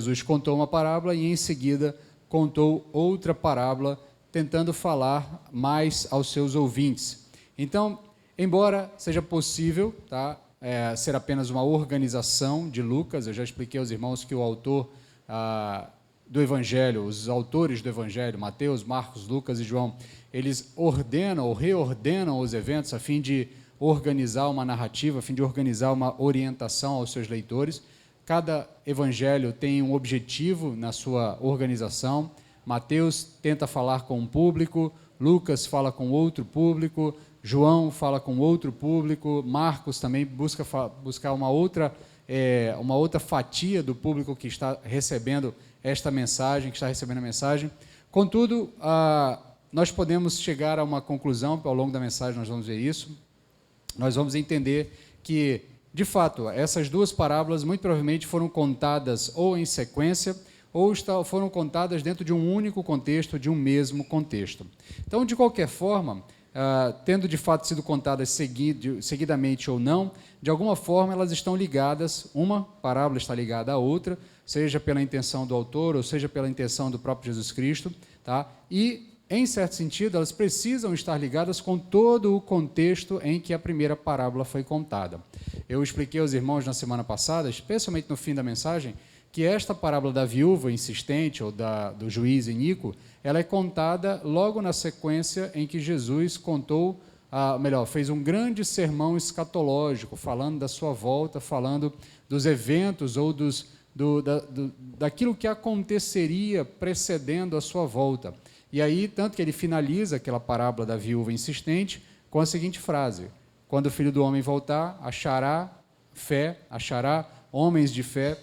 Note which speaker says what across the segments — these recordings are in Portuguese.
Speaker 1: Jesus contou uma parábola e, em seguida, contou outra parábola, tentando falar mais aos seus ouvintes. Então, embora seja possível, ser apenas uma organização de Lucas, eu já expliquei aos irmãos que o autor do Evangelho, os autores do Evangelho, Mateus, Marcos, Lucas e João, eles ordenam ou reordenam os eventos a fim de organizar uma narrativa, a fim de organizar uma orientação aos seus leitores. Cada evangelho tem um objetivo na sua organização. Mateus tenta falar com um público, Lucas fala com outro público, João fala com outro público, Marcos também buscar uma outra fatia do público que está recebendo esta mensagem, que está recebendo a mensagem. Contudo, nós podemos chegar a uma conclusão, ao longo da mensagem nós vamos ver isso, nós vamos entender que, de fato, essas duas parábolas muito provavelmente foram contadas ou em sequência, ou foram contadas dentro de um único contexto, de um mesmo contexto. Então, de qualquer forma, tendo de fato sido contadas seguidamente ou não, de alguma forma elas estão ligadas, uma parábola está ligada à outra, seja pela intenção do autor, ou seja pela intenção do próprio Jesus Cristo, e, em certo sentido, elas precisam estar ligadas com todo o contexto em que a primeira parábola foi contada. Eu expliquei aos irmãos na semana passada, especialmente no fim da mensagem, que esta parábola da viúva insistente, ou do juiz iníquo, ela é contada logo na sequência em que Jesus fez um grande sermão escatológico, falando da sua volta, falando dos eventos ou daquilo que aconteceria precedendo a sua volta. E aí, tanto que ele finaliza aquela parábola da viúva insistente com a seguinte frase: quando o Filho do Homem voltar, achará homens de fé.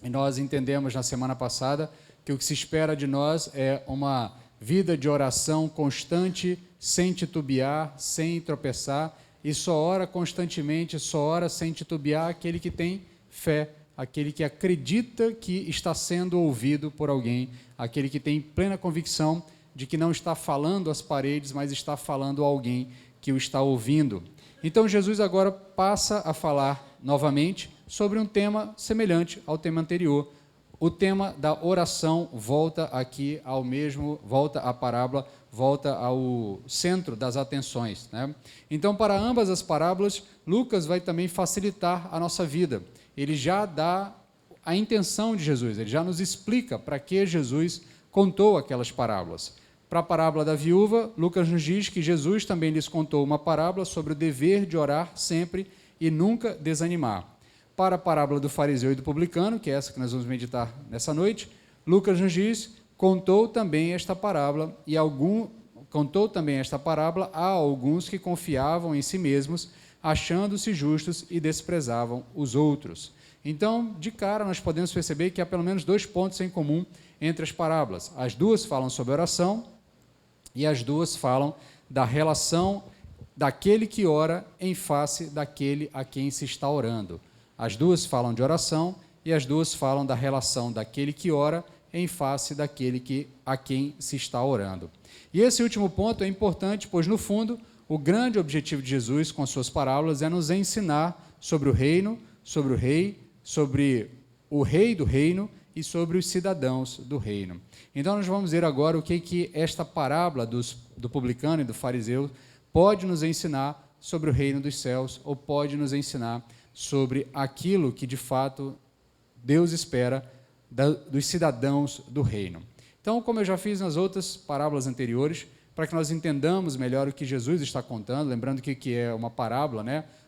Speaker 1: E nós entendemos na semana passada que o que se espera de nós é uma vida de oração constante, sem titubear, sem tropeçar, e só ora constantemente, só ora sem titubear aquele que tem fé, aquele que acredita que está sendo ouvido por alguém, aquele que tem plena convicção de que não está falando às paredes, mas está falando a alguém que o está ouvindo. Então, Jesus agora passa a falar novamente sobre um tema semelhante ao tema anterior. O tema da oração volta à parábola, volta ao centro das atenções, Então, para ambas as parábolas, Lucas vai também facilitar a nossa vida. Ele já dá a intenção de Jesus, ele já nos explica para que Jesus contou aquelas parábolas. Para a parábola da viúva, Lucas nos diz que Jesus também lhes contou uma parábola sobre o dever de orar sempre e nunca desanimar. Para a parábola do fariseu e do publicano, que é essa que nós vamos meditar nessa noite, Lucas nos diz, contou também esta parábola a alguns que confiavam em si mesmos, achando-se justos e desprezavam os outros. Então, de cara, nós podemos perceber que há pelo menos 2 pontos em comum entre as parábolas. As duas falam sobre oração e as duas falam da relação daquele que ora em face daquele a quem se está orando. As duas falam de oração e as duas falam da relação daquele que ora em face daquele a quem se está orando. E esse último ponto é importante, pois, no fundo, o grande objetivo de Jesus com suas parábolas é nos ensinar sobre o reino, sobre o rei, sobre o rei do reino e sobre os cidadãos do reino. Então, nós vamos ver agora o que esta parábola do publicano e do fariseu pode nos ensinar sobre o reino dos céus, ou pode nos ensinar sobre aquilo que, de fato, Deus espera dos cidadãos do reino. Então, como eu já fiz nas outras parábolas anteriores, para que nós entendamos melhor o que Jesus está contando, lembrando que é uma parábola,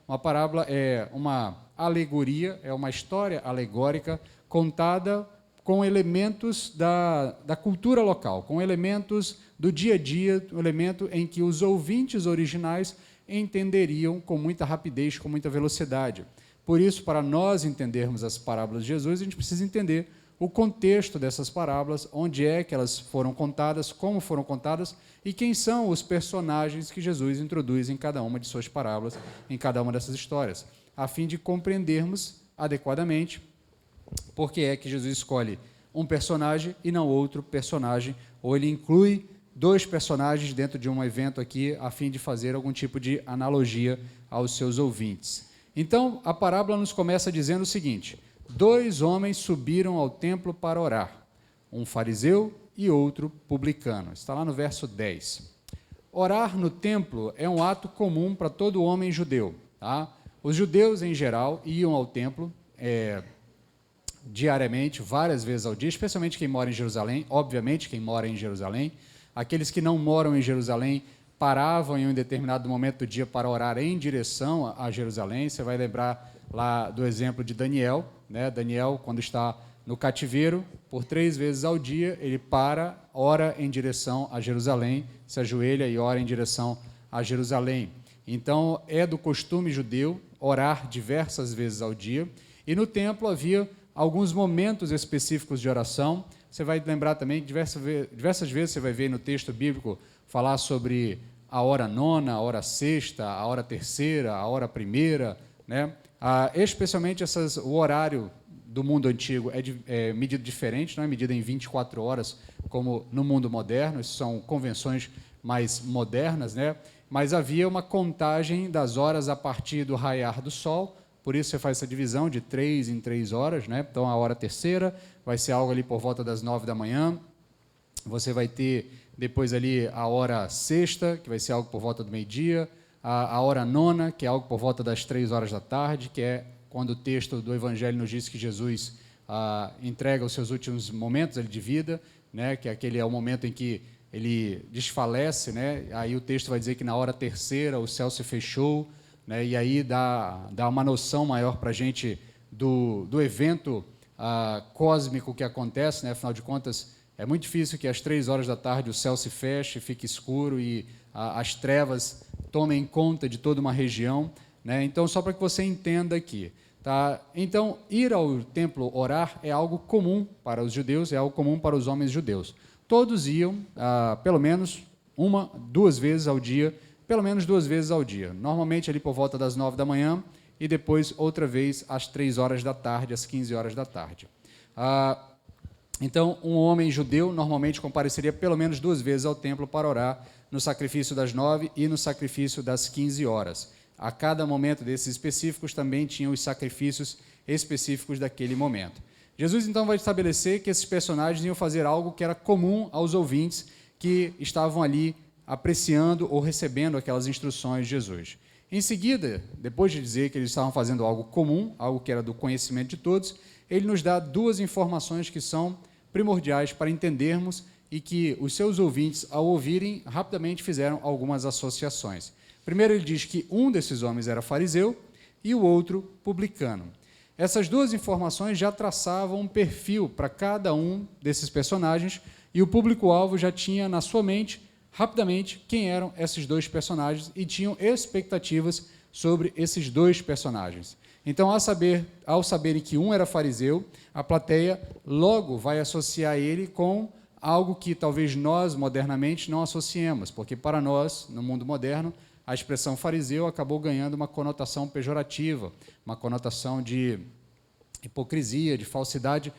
Speaker 1: Uma parábola é uma alegoria, é uma história alegórica contada com elementos da cultura local, com elementos do dia a dia, um elemento em que os ouvintes originais entenderiam com muita rapidez, com muita velocidade. Por isso, para nós entendermos as parábolas de Jesus, a gente precisa entender o contexto dessas parábolas, onde é que elas foram contadas, como foram contadas e quem são os personagens que Jesus introduz em cada uma de suas parábolas, em cada uma dessas histórias, a fim de compreendermos adequadamente por que é que Jesus escolhe um personagem e não outro personagem, ou ele inclui 2 personagens dentro de um evento aqui, a fim de fazer algum tipo de analogia aos seus ouvintes. Então, a parábola nos começa dizendo o seguinte: dois homens subiram ao templo para orar, um fariseu e outro publicano. Está lá no verso 10. Orar no templo é um ato comum para todo homem judeu. Tá? Os judeus, em geral, iam ao templo diariamente, várias vezes ao dia, especialmente quem mora em Jerusalém, obviamente quem mora em Jerusalém. Aqueles que não moram em Jerusalém paravam em um determinado momento do dia para orar em direção a Jerusalém. Você vai lembrar lá do exemplo de Daniel, né? Daniel, quando está no cativeiro, por 3 vezes ao dia, ele ora em direção a Jerusalém, se ajoelha e ora em direção a Jerusalém. Então, é do costume judeu orar diversas vezes ao dia, e no templo havia alguns momentos específicos de oração. Você vai lembrar também que diversas vezes você vai ver no texto bíblico falar sobre a hora nona, a hora sexta, a hora terceira, a hora primeira, né? Especialmente o horário do mundo antigo é medido diferente, não é medido em 24 horas como no mundo moderno. Isso são convenções mais modernas, né? Mas havia uma contagem das horas a partir do raiar do sol. Por isso você faz essa divisão de 3 em 3 horas, né? Então a hora terceira vai ser algo ali por volta das 9 da manhã. Você vai ter depois ali a hora sexta, que vai ser algo por volta do meio-dia, a hora nona, que é algo por volta das 3 horas da tarde, que é quando o texto do Evangelho nos diz que Jesus entrega os seus últimos momentos de vida, né? Que aquele é o momento em que ele desfalece, né? Aí o texto vai dizer que na hora terceira o céu se fechou, né? E aí dá uma noção maior para a gente do evento cósmico que acontece, né? Afinal de contas, é muito difícil que às 3 horas da tarde o céu se feche, fique escuro e as trevas tomem conta de toda uma região, né? Então, só para que você entenda aqui, tá? Então, ir ao templo orar é algo comum para os judeus, é algo comum para os homens judeus. Todos iam, pelo menos 1, 2 vezes ao dia, pelo menos 2 vezes ao dia. Normalmente ali por volta das 9 da manhã e depois outra vez às 3 horas da tarde, às 15 horas da tarde. Então, um homem judeu normalmente compareceria pelo menos 2 vezes ao templo para orar no sacrifício das 9 e no sacrifício das 15 horas. A cada momento desses específicos também tinham os sacrifícios específicos daquele momento. Jesus então vai estabelecer que esses personagens iam fazer algo que era comum aos ouvintes que estavam ali apreciando ou recebendo aquelas instruções de Jesus. Em seguida, depois de dizer que eles estavam fazendo algo comum, algo que era do conhecimento de todos, ele nos dá 2 informações que são primordiais para entendermos e que os seus ouvintes, ao ouvirem, rapidamente fizeram algumas associações. Primeiro, ele diz que um desses homens era fariseu e o outro publicano. Essas 2 informações já traçavam um perfil para cada um desses personagens e o público-alvo já tinha na sua mente, rapidamente, quem eram esses 2 personagens e tinham expectativas sobre esses 2 personagens. Então, ao saberem que um era fariseu, a plateia logo vai associar ele com algo que talvez nós, modernamente, não associemos, porque para nós, no mundo moderno, a expressão fariseu acabou ganhando uma conotação pejorativa, uma conotação de hipocrisia, de falsidade,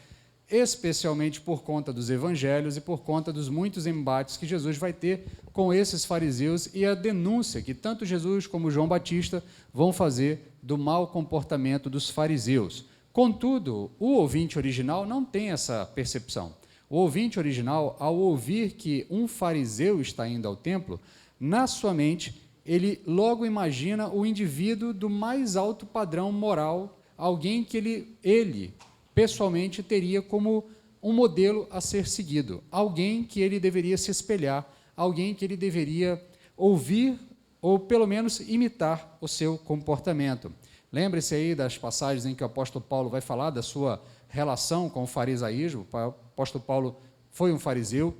Speaker 1: especialmente por conta dos evangelhos e por conta dos muitos embates que Jesus vai ter com esses fariseus e a denúncia que tanto Jesus como João Batista vão fazer do mau comportamento dos fariseus. Contudo, o ouvinte original não tem essa percepção. O ouvinte original, ao ouvir que um fariseu está indo ao templo, na sua mente, ele logo imagina o indivíduo do mais alto padrão moral, alguém que ele pessoalmente teria como um modelo a ser seguido, alguém que ele deveria se espelhar, alguém que ele deveria ouvir ou pelo menos imitar o seu comportamento. Lembre-se aí das passagens em que o apóstolo Paulo vai falar da sua relação com o farisaísmo. O apóstolo Paulo foi um fariseu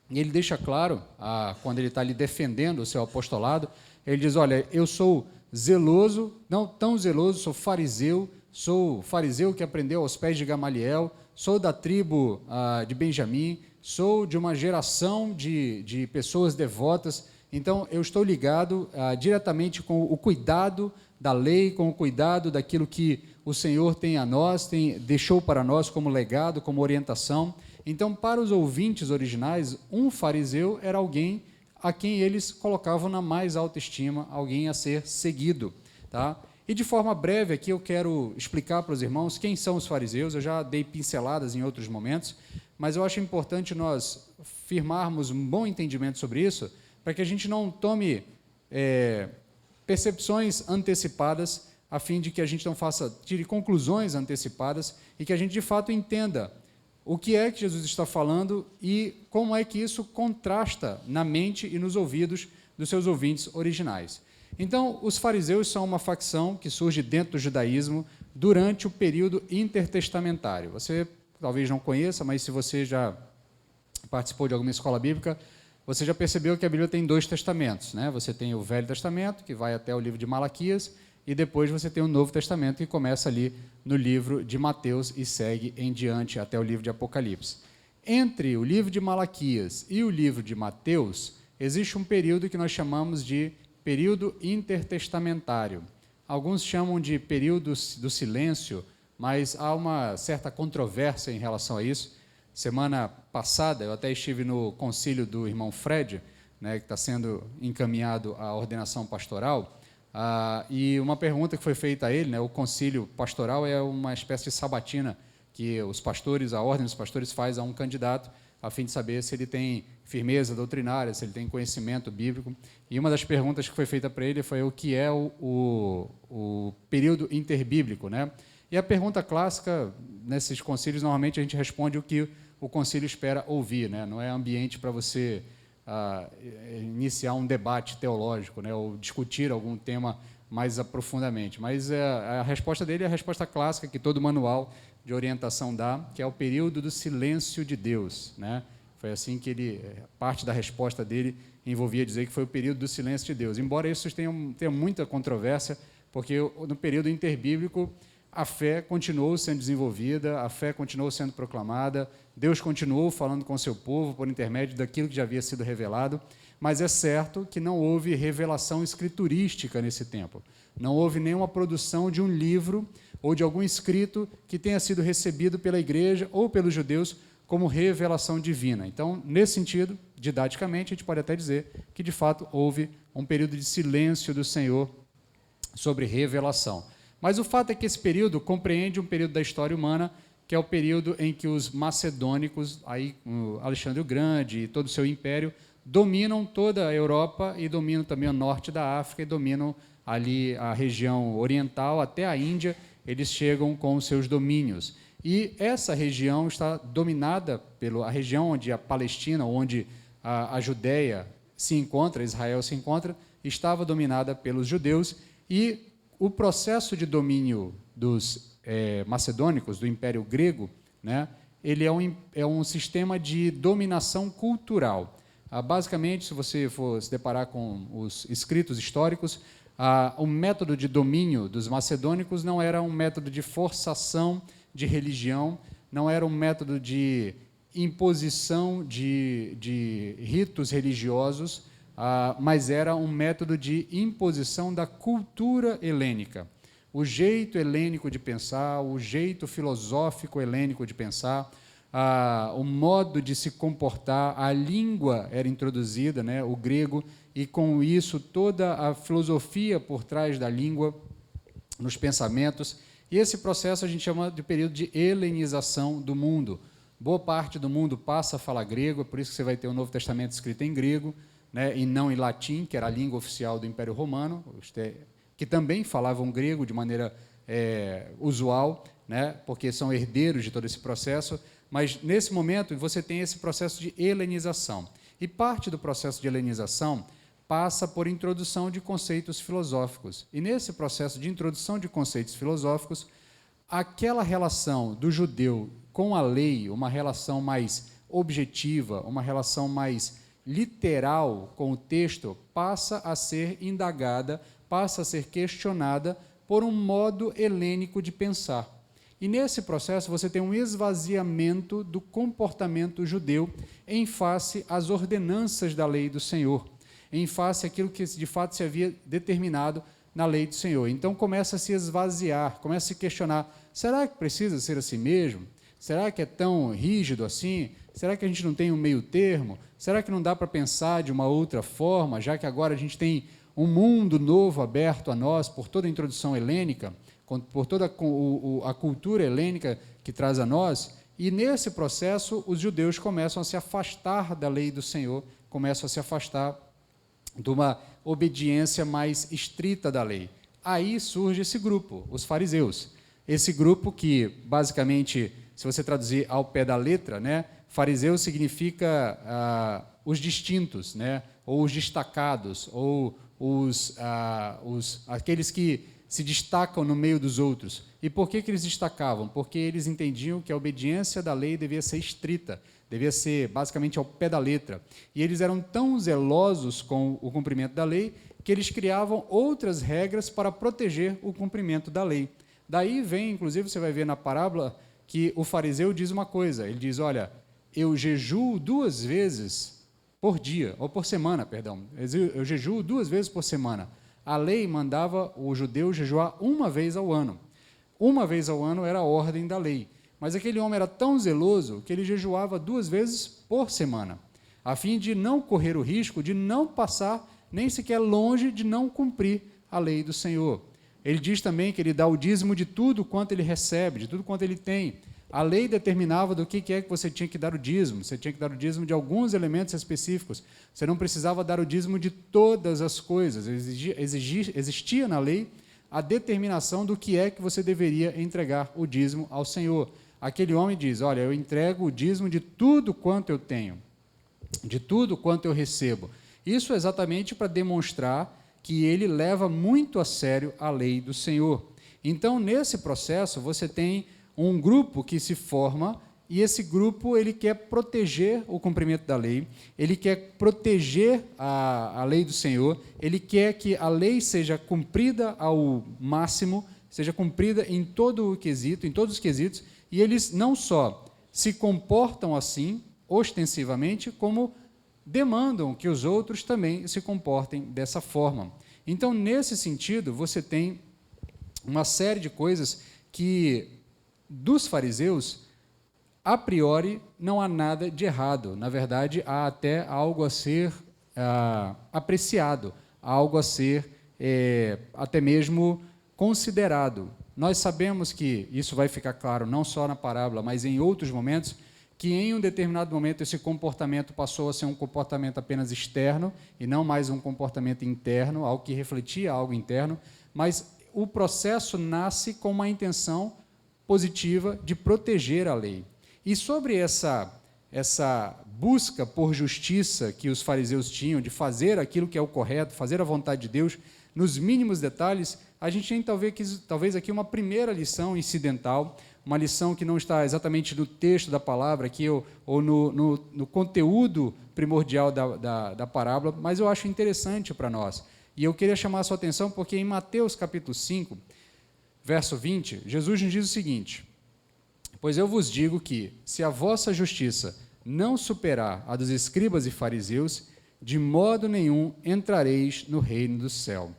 Speaker 1: e ele deixa claro, quando ele está ali defendendo o seu apostolado, ele diz, olha, eu sou zeloso, não tão zeloso, sou fariseu que aprendeu aos pés de Gamaliel, sou da tribo de Benjamim, sou de uma geração de pessoas devotas, então eu estou ligado diretamente com o cuidado da lei, com o cuidado daquilo que o Senhor tem a nós, deixou para nós como legado, como orientação. Então, para os ouvintes originais, um fariseu era alguém a quem eles colocavam na mais alta estima, alguém a ser seguido. Tá? E de forma breve aqui eu quero explicar para os irmãos quem são os fariseus. Eu já dei pinceladas em outros momentos, mas eu acho importante nós firmarmos um bom entendimento sobre isso, para que a gente não tome percepções antecipadas, a fim de que a gente não tire conclusões antecipadas e que a gente de fato entenda o que é que Jesus está falando e como é que isso contrasta na mente e nos ouvidos dos seus ouvintes originais. Então, os fariseus são uma facção que surge dentro do judaísmo durante o período intertestamentário. Você talvez não conheça, mas se você já participou de alguma escola bíblica, você já percebeu que a Bíblia tem 2 testamentos, né? Você tem o Velho Testamento, que vai até o livro de Malaquias, e depois você tem o Novo Testamento, que começa ali no livro de Mateus e segue em diante até o livro de Apocalipse. Entre o livro de Malaquias e o livro de Mateus, existe um período que nós chamamos de período intertestamentário. Alguns chamam de período do silêncio, mas há uma certa controvérsia em relação a isso. Semana passada, eu até estive no concílio do irmão Fred, né, que está sendo encaminhado à ordenação pastoral, e uma pergunta que foi feita a ele, né, o concílio pastoral é uma espécie de sabatina que os pastores, a ordem dos pastores faz a um candidato, a fim de saber se ele tem firmeza doutrinária, se ele tem conhecimento bíblico. E uma das perguntas que foi feita para ele foi o que é o período interbíblico, né? E a pergunta clássica, nesses concílios, normalmente a gente responde o que o concílio espera ouvir, né? Não é ambiente para você iniciar um debate teológico, né? Ou discutir algum tema mais aprofundadamente. Mas a resposta dele é a resposta clássica que todo manual de orientação dá, que é o período do silêncio de Deus, né? Foi assim que parte da resposta dele envolvia dizer que foi o período do silêncio de Deus. Embora isso tenha muita controvérsia, porque no período interbíblico a fé continuou sendo desenvolvida, a fé continuou sendo proclamada, Deus continuou falando com o seu povo por intermédio daquilo que já havia sido revelado, mas é certo que não houve revelação escriturística nesse tempo. Não houve nenhuma produção de um livro ou de algum escrito que tenha sido recebido pela igreja ou pelos judeus como revelação divina. Então, nesse sentido, didaticamente, a gente pode até dizer que, de fato, houve um período de silêncio do Senhor sobre revelação. Mas o fato é que esse período compreende um período da história humana, que é o período em que os macedônicos, aí, o Alexandre o Grande e todo o seu império, dominam toda a Europa e dominam também o norte da África e dominam ali a região oriental até a Índia. Eles chegam com os seus domínios. E essa região está dominada pela região onde a Palestina, onde a Judéia se encontra, Israel se encontra, estava dominada pelos judeus, e o processo de domínio dos macedônicos, do Império Grego, né, ele é um sistema de dominação cultural. Basicamente, se você for se deparar com os escritos históricos, o método de domínio dos macedônicos não era um método de forçação de religião, não era um método de imposição de ritos religiosos, mas era um método de imposição da cultura helênica. O jeito helênico de pensar, o jeito filosófico helênico de pensar, o modo de se comportar, a língua era introduzida, né, o grego, e com isso toda a filosofia por trás da língua, nos pensamentos. E esse processo a gente chama de período de helenização do mundo. Boa parte do mundo passa a falar grego, é por isso que você vai ter o Novo Testamento escrito em grego, né, e não em latim, que era a língua oficial do Império Romano, que também falavam grego de maneira usual, né, porque são herdeiros de todo esse processo, mas nesse momento você tem esse processo de helenização. E parte do processo de helenização passa por introdução de conceitos filosóficos. E nesse processo de introdução de conceitos filosóficos, aquela relação do judeu com a lei, uma relação mais objetiva, uma relação mais literal com o texto, passa a ser indagada, passa a ser questionada por um modo helênico de pensar. E nesse processo você tem um esvaziamento do comportamento judeu em face às ordenanças da lei do Senhor, em face àquilo que de fato se havia determinado na lei do Senhor. Então começa a se esvaziar, começa a se questionar, será que precisa ser assim mesmo? Será que é tão rígido assim? Será que a gente não tem um meio termo? Será que não dá para pensar de uma outra forma, já que agora a gente tem um mundo novo aberto a nós por toda a introdução helênica, por toda a cultura helênica que traz a nós, e nesse processo os judeus começam a se afastar da lei do Senhor, começam a se afastar de uma obediência mais estrita da lei. Aí surge esse grupo, os fariseus. Esse grupo que, basicamente, se você traduzir ao pé da letra, né, fariseu significa os distintos, né, ou os destacados, ou aqueles que se destacam no meio dos outros. E por que eles destacavam? Porque eles entendiam que a obediência da lei devia ser estrita, devia ser basicamente ao pé da letra. E eles eram tão zelosos com o cumprimento da lei que eles criavam outras regras para proteger o cumprimento da lei. Daí vem, inclusive, você vai ver na parábola, que o fariseu diz uma coisa, ele diz, olha, eu jejuo 2 vezes por dia, ou por semana, perdão, eu jejuo 2 vezes por semana. A lei mandava o judeu jejuar 1 vez ao ano. 1 vez ao ano era a ordem da lei. Mas aquele homem era tão zeloso que ele jejuava 2 vezes por semana, a fim de não correr o risco de não passar nem sequer longe de não cumprir a lei do Senhor. Ele diz também que ele dá o dízimo de tudo quanto ele recebe, de tudo quanto ele tem. A lei determinava do que é que você tinha que dar o dízimo. Você tinha que dar o dízimo de alguns elementos específicos. Você não precisava dar o dízimo de todas as coisas. Existia na lei a determinação do que é que você deveria entregar o dízimo ao Senhor. Aquele homem diz, olha, eu entrego o dízimo de tudo quanto eu tenho, de tudo quanto eu recebo. Isso é exatamente para demonstrar que ele leva muito a sério a lei do Senhor. Então, nesse processo, você tem um grupo que se forma, e esse grupo ele quer proteger o cumprimento da lei, ele quer proteger a lei do Senhor, ele quer que a lei seja cumprida ao máximo, seja cumprida em todo o quesito, em todos os quesitos, e eles não só se comportam assim, ostensivamente, como demandam que os outros também se comportem dessa forma. Então, nesse sentido, você tem uma série de coisas que, dos fariseus, a priori, não há nada de errado. Na verdade, há até algo a ser apreciado, algo a ser até mesmo considerado. Nós sabemos que, isso vai ficar claro não só na parábola, mas em outros momentos, que em um determinado momento esse comportamento passou a ser um comportamento apenas externo e não mais um comportamento interno, algo que refletia algo interno, mas o processo nasce com uma intenção positiva de proteger a lei. E sobre essa busca por justiça que os fariseus tinham, de fazer aquilo que é o correto, fazer a vontade de Deus, nos mínimos detalhes, a gente tem talvez aqui uma primeira lição incidental, uma lição que não está exatamente no texto da palavra aqui, ou no conteúdo primordial da parábola, mas eu acho interessante para nós. E eu queria chamar a sua atenção porque em Mateus capítulo 5, verso 20, Jesus nos diz o seguinte, pois eu vos digo que, se a vossa justiça não superar a dos escribas e fariseus, de modo nenhum entrareis no reino do céu.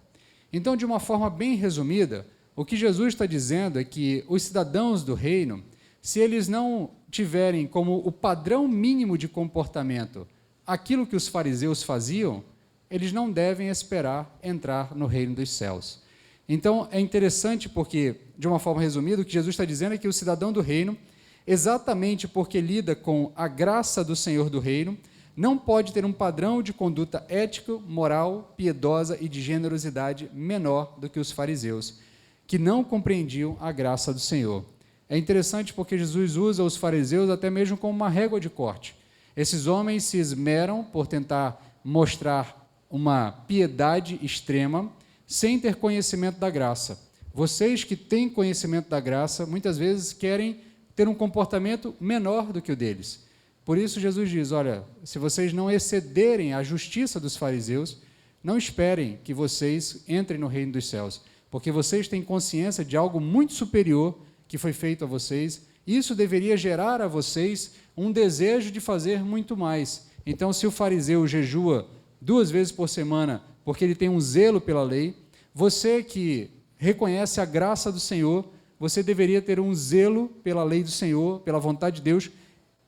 Speaker 1: Então, de uma forma bem resumida, o que Jesus está dizendo é que os cidadãos do reino, se eles não tiverem como o padrão mínimo de comportamento aquilo que os fariseus faziam, eles não devem esperar entrar no reino dos céus. Então, é interessante porque, de uma forma resumida, o que Jesus está dizendo é que o cidadão do reino, exatamente porque lida com a graça do Senhor do reino, não pode ter um padrão de conduta ética, moral, piedosa e de generosidade menor do que os fariseus, que não compreendiam a graça do Senhor. É interessante porque Jesus usa os fariseus até mesmo como uma régua de corte. Esses homens se esmeram por tentar mostrar uma piedade extrema, sem ter conhecimento da graça. Vocês que têm conhecimento da graça, muitas vezes querem ter um comportamento menor do que o deles. Por isso Jesus diz, olha, se vocês não excederem a justiça dos fariseus, não esperem que vocês entrem no reino dos céus, porque vocês têm consciência de algo muito superior que foi feito a vocês. Isso deveria gerar a vocês um desejo de fazer muito mais. Então, se o fariseu jejua 2 vezes por semana, porque ele tem um zelo pela lei, você que reconhece a graça do Senhor, você deveria ter um zelo pela lei do Senhor, pela vontade de Deus,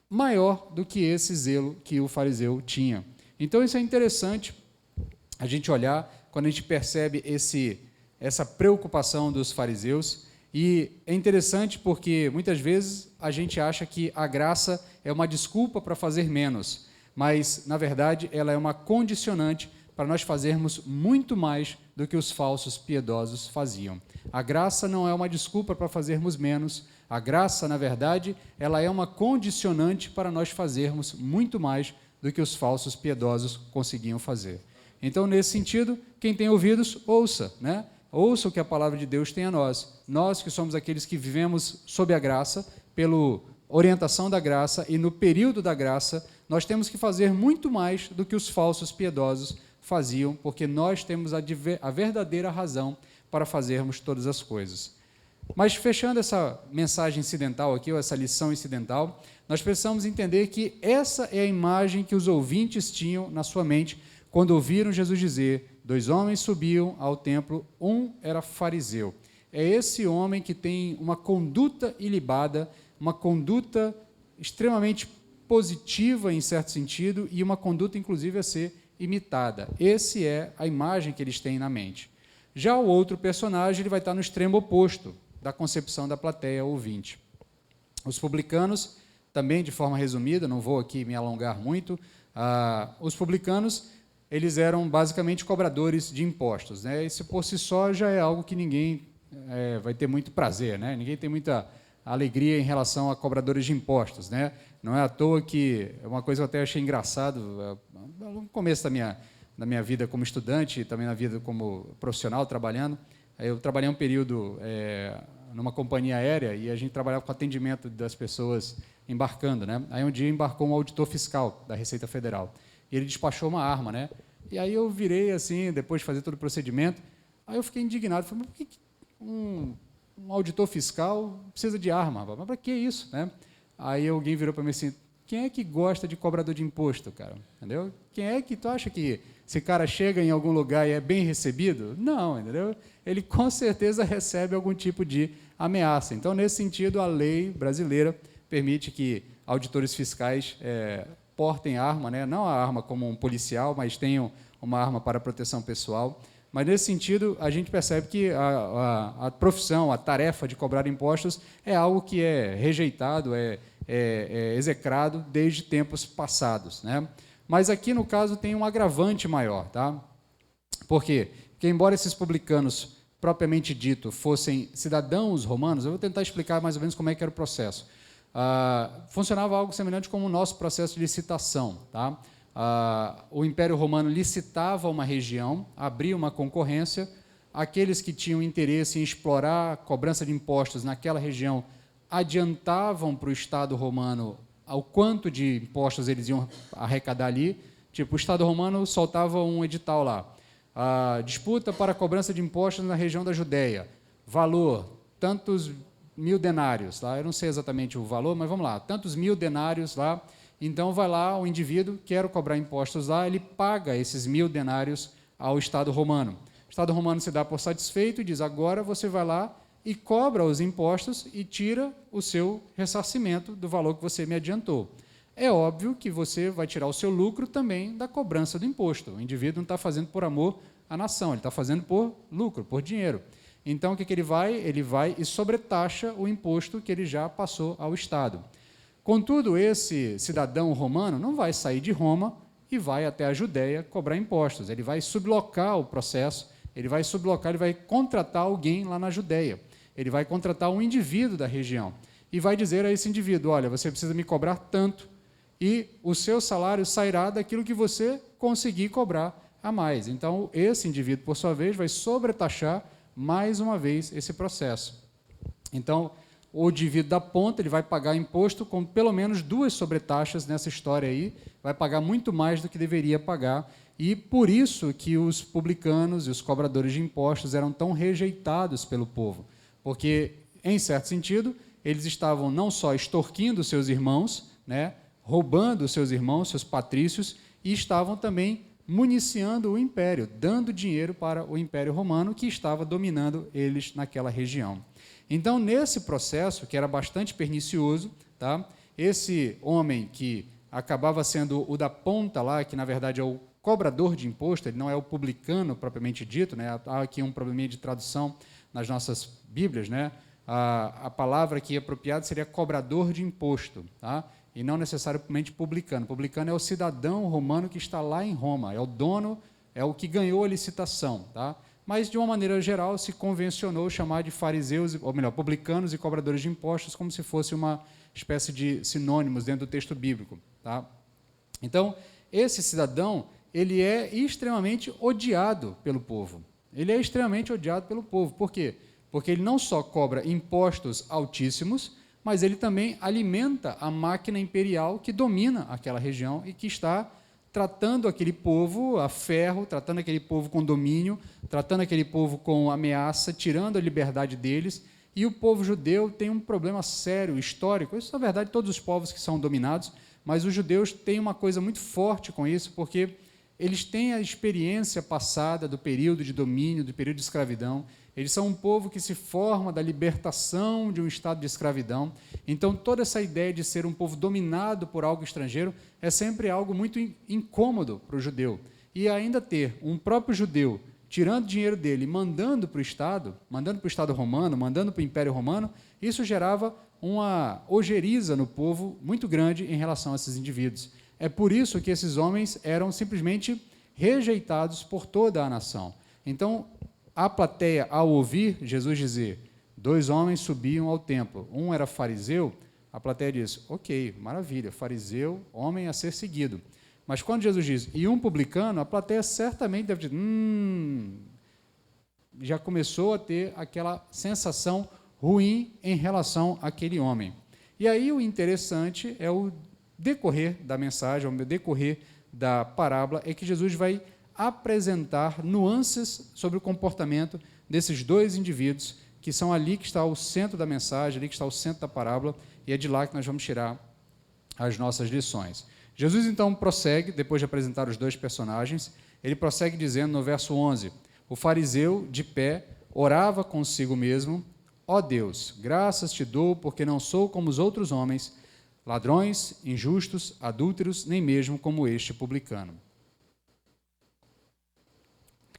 Speaker 1: maior do que esse zelo que o fariseu tinha. Então, isso é interessante a gente olhar quando a gente percebe essa preocupação dos fariseus. E é interessante porque, muitas vezes, a gente acha que a graça é uma desculpa para fazer menos, mas, na verdade, ela é uma condicionante para nós fazermos muito mais do que os falsos piedosos faziam. A graça não é uma desculpa para fazermos menos. A graça, na verdade, ela é uma condicionante para nós fazermos muito mais do que os falsos piedosos conseguiam fazer. Então, nesse sentido, quem tem ouvidos, ouça, né? Ouça o que a palavra de Deus tem a nós. Nós que somos aqueles que vivemos sob a graça, pela orientação da graça e no período da graça, nós temos que fazer muito mais do que os falsos piedosos faziam, porque nós temos a verdadeira razão para fazermos todas as coisas. Mas, fechando essa mensagem incidental aqui, ou essa lição incidental, nós precisamos entender que essa é a imagem que os ouvintes tinham na sua mente quando ouviram Jesus dizer: 2 homens subiam ao templo, um era fariseu. É esse homem que tem uma conduta ilibada, uma conduta extremamente positiva em certo sentido e uma conduta, inclusive, a ser imitada. Essa é a imagem que eles têm na mente. Já o outro personagem ele vai estar no extremo oposto da concepção da plateia ouvinte. Os publicanos, também de forma resumida, não vou aqui me alongar muito, os publicanos eles eram basicamente cobradores de impostos, né? Isso por si só já é algo que ninguém vai ter muito prazer, né? Ninguém tem muita alegria em relação a cobradores de impostos, né? Não é à toa que é uma coisa que eu até achei engraçado no começo da minha vida como estudante e também na vida como profissional trabalhando. Eu trabalhei um período numa companhia aérea e a gente trabalhava com atendimento das pessoas embarcando, né? Aí um dia embarcou um auditor fiscal da Receita Federal. E ele despachou uma arma, né? E aí eu virei assim, depois de fazer todo o procedimento, aí eu fiquei indignado, falei, mas por que um auditor fiscal precisa de arma? Mas para que isso, né? Aí alguém virou para mim assim, quem é que gosta de cobrador de imposto, cara? Entendeu? Quem é que tu acha que esse cara chega em algum lugar e é bem recebido? Não, entendeu? Ele com certeza recebe algum tipo de ameaça. Então, nesse sentido, a lei brasileira permite que auditores fiscais portem arma, né? Não a arma como um policial, mas tenham uma arma para proteção pessoal. Mas, nesse sentido, a gente percebe que a profissão, a tarefa de cobrar impostos é algo que é rejeitado, é execrado desde tempos passados, né? Mas aqui, no caso, tem um agravante maior. Tá? Por quê? Porque, embora esses publicanos, propriamente dito, fossem cidadãos romanos, eu vou tentar explicar mais ou menos como é que era o processo. Funcionava algo semelhante como o nosso processo de licitação. Tá? O Império Romano licitava uma região, abria uma concorrência, aqueles que tinham interesse em explorar a cobrança de impostos naquela região adiantavam para o Estado romano ao quanto de impostos eles iam arrecadar ali. Tipo, o Estado romano soltava um edital lá, disputa para a cobrança de impostos na região da Judéia, valor, tantos 1000 denários, tá? Eu não sei exatamente o valor, mas vamos lá, tantos 1000 denários lá. Então, vai lá, o indivíduo quer cobrar impostos lá, ele paga esses 1000 denários ao Estado romano. O Estado romano se dá por satisfeito e diz, agora você vai lá e cobra os impostos e tira o seu ressarcimento do valor que você me adiantou. É óbvio que você vai tirar o seu lucro também da cobrança do imposto. O indivíduo não está fazendo por amor à nação, ele está fazendo por lucro, por dinheiro. Então, o que ele vai? Ele vai e sobretaxa o imposto que ele já passou ao Estado. Contudo, esse cidadão romano não vai sair de Roma e vai até a Judéia cobrar impostos. Ele vai sublocar o processo, ele vai contratar alguém lá na Judéia. Ele vai contratar um indivíduo da região e vai dizer a esse indivíduo, olha, você precisa me cobrar tanto e o seu salário sairá daquilo que você conseguir cobrar a mais. Então, esse indivíduo, por sua vez, vai sobretaxar mais uma vez esse processo. Então, o indivíduo da ponta ele vai pagar imposto com pelo menos 2 sobretaxas nessa história aí, vai pagar muito mais do que deveria pagar, e por isso que os publicanos e os cobradores de impostos eram tão rejeitados pelo povo, porque, em certo sentido, eles estavam não só extorquindo seus irmãos, né, roubando seus irmãos, seus patrícios, e estavam também municiando o império, dando dinheiro para o Império Romano, que estava dominando eles naquela região. Então, nesse processo, que era bastante pernicioso, tá, esse homem que acabava sendo o da ponta lá, que na verdade é o cobrador de imposto, ele não é o publicano propriamente dito, né? Há aqui um probleminha de tradução nas nossas Bíblias, né? A palavra aqui apropriada seria cobrador de imposto, tá? E não necessariamente publicano. Publicano é o cidadão romano que está lá em Roma, é o dono, é o que ganhou a licitação, tá? Mas, de uma maneira geral, se convencionou chamar de fariseus, ou melhor, publicanos e cobradores de impostos, como se fosse uma espécie de sinônimos dentro do texto bíblico, tá? Então, esse cidadão, ele é extremamente odiado pelo povo. Ele é extremamente odiado pelo povo. Por quê? Porque ele não só cobra impostos altíssimos, mas ele também alimenta a máquina imperial que domina aquela região e que está tratando aquele povo a ferro, tratando aquele povo com domínio, tratando aquele povo com ameaça, tirando a liberdade deles. E o povo judeu tem um problema sério, histórico. Isso, na verdade, todos os povos que são dominados, mas os judeus têm uma coisa muito forte com isso, porque eles têm a experiência passada do período de domínio, do período de escravidão. Eles são um povo que se forma da libertação de um estado de escravidão. Então, toda essa ideia de ser um povo dominado por algo estrangeiro é sempre algo muito incômodo para o judeu. E ainda ter um próprio judeu tirando dinheiro dele e mandando para o Estado romano, mandando para o Império Romano, isso gerava uma ojeriza no povo muito grande em relação a esses indivíduos. É por isso que esses homens eram simplesmente rejeitados por toda a nação. Então, a plateia, ao ouvir Jesus dizer, 2 homens subiam ao templo, um era fariseu, a plateia diz, ok, maravilha, fariseu, homem a ser seguido. Mas quando Jesus diz, e um publicano, a plateia certamente deve dizer, já começou a ter aquela sensação ruim em relação àquele homem. E aí o interessante é o decorrer da mensagem, o decorrer da parábola, é que Jesus vai apresentar nuances sobre o comportamento desses 2 indivíduos, que são ali que está o centro da mensagem, ali que está o centro da parábola, e é de lá que nós vamos tirar as nossas lições. Jesus, então, prossegue, depois de apresentar os 2 personagens, ele prossegue dizendo no verso 11, o fariseu, de pé, orava consigo mesmo, ó Deus, graças te dou, porque não sou como os outros homens, ladrões, injustos, adúlteros, nem mesmo como este publicano.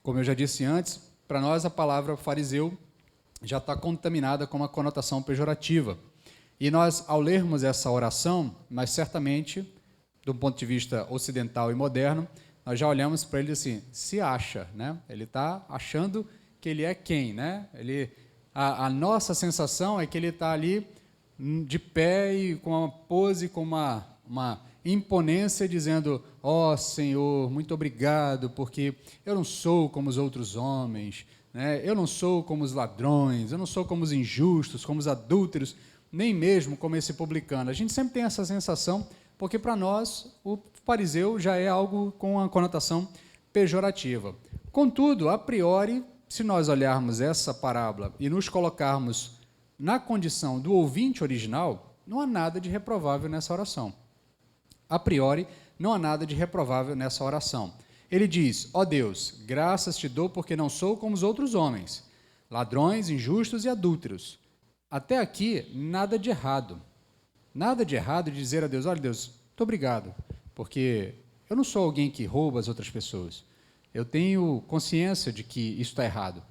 Speaker 1: Como eu já disse antes, para nós a palavra fariseu já está contaminada com uma conotação pejorativa. E nós, ao lermos essa oração, nós certamente, do ponto de vista ocidental e moderno, nós já olhamos para ele assim, se acha, né? Ele está achando que ele é quem, né? A nossa sensação é que ele está ali de pé e com uma pose, com uma imponência, dizendo, ó Senhor, muito obrigado, porque eu não sou como os outros homens, né? Eu não sou como os ladrões, eu não sou como os injustos, como os adúlteros, nem mesmo como esse publicano. A gente sempre tem essa sensação, porque para nós o fariseu já é algo com uma conotação pejorativa. Contudo, a priori, se nós olharmos essa parábola e nos colocarmos na condição do ouvinte original, não há nada de reprovável nessa oração. A priori, não há nada de reprovável nessa oração. Ele diz, ó Deus, graças te dou porque não sou como os outros homens, ladrões, injustos e adúlteros. Até aqui, nada de errado. Nada de errado de dizer a Deus, olha Deus, muito obrigado, porque eu não sou alguém que rouba as outras pessoas. Eu tenho consciência de que isso está errado.